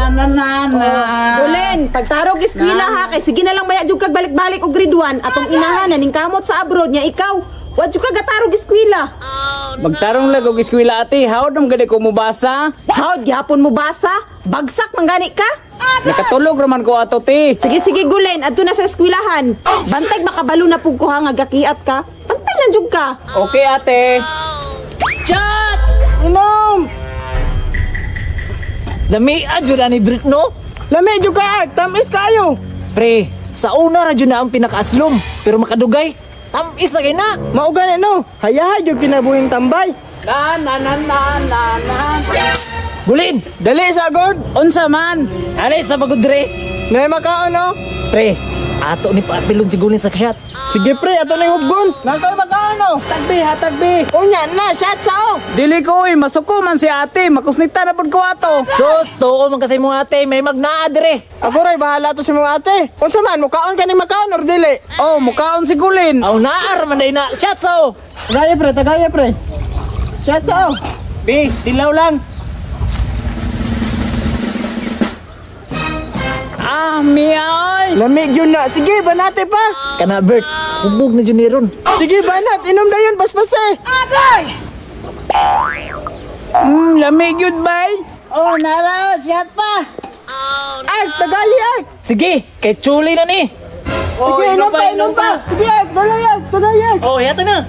Gulen, pagtarog eskwela ha, kay sige na lang maya jud kag balik-balik og grade 1 atong inahan na ning kamot sa abroad nya ikaw. Wa jud ka gatarog eskwela. Magtarong lag og eskwela ate, hawd man gani ko mubasa. Hawd gyapon mo basa? Bagsak man gani ka? Nakatulog raman ko ato ti. Sige Gulen, adto na sa eskwelahan. Bantay makabalo na pug ko ha nga gakiat ka. Bantay lang jud ka. Okay ate. Chat! Inom! Lami adyo na ni Brit no? Lami jud ka, tamis kayo. Pre, sa una radyo na ang pinakaaslom, pero makadugay. Tamis na kay na. Maugan no, hayahay jud kinabuhing tambay. Na. Gulin, Dali sa god. unsa man? Ali sa pagudre. Nay makaon no. Pre, ato ni patilon si Gulin sa kasyat. Sige pre, ato na yung hubgon. Nakay makaon no. Tagbi. Unya na, shot sao. Dili ko masuko man si ate, makusnita na pud ko ato. Sus, tuo man kasi mo ate, may magnaa dire. Ako ray bahala to si mga ate. Unsa man mukaon kani makaon or dili? Oh, mukaon si Gulin. Aw naar man day na. Shot so. Tagaya pre. Shot sao. Bi, tilaw lang. Miyaoy! Lamig yun na. Sige, banate pa. Kana Bert, hubog na dyan ron. Sige, banat. Inom na yun, paspase. Agay! Lamig yun, bay? Oh, nara, siyat pa. Ay, tagali ay. Sige, kay chuli na ni. Sige, inom pa. Sige, tagay. Oh, yata na.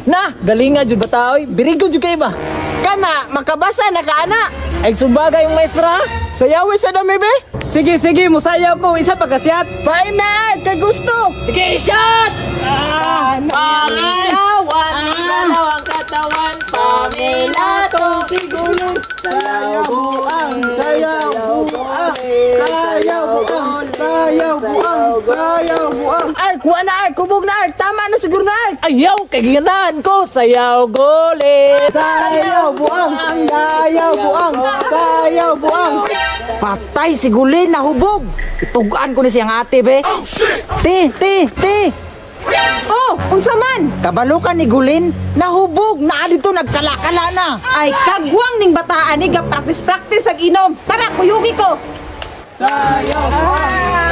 Na, galinga jud bataoy. Birigo jud kay ba? Kana, makabasa na kaana. Ay subagay yung maestra. Sayawi sa dami, be. Sige, musayaw ko. Isa pa kasyat. Pain na, kay gusto. Sige, shot! Pamilawan, dalawang katawan. Pamilatong sigulong. Sayaw buang. Ay, kuha na ay, kubog na ay. Tama na siguro na ay. Ayaw, kay ginahan ko. Sayaw gole. Sayaw buang. Patay si Gulin, nahubog. Itugaan ko ni siyang ate, be. Ti. Oh, unsa man? Kabalukan ni Gulin, nahubog. Na dito nagkalakala na. Ay kagwang ning bataan ni ga practice ag inom. Tara, kuyugi ko. Sayaw buang.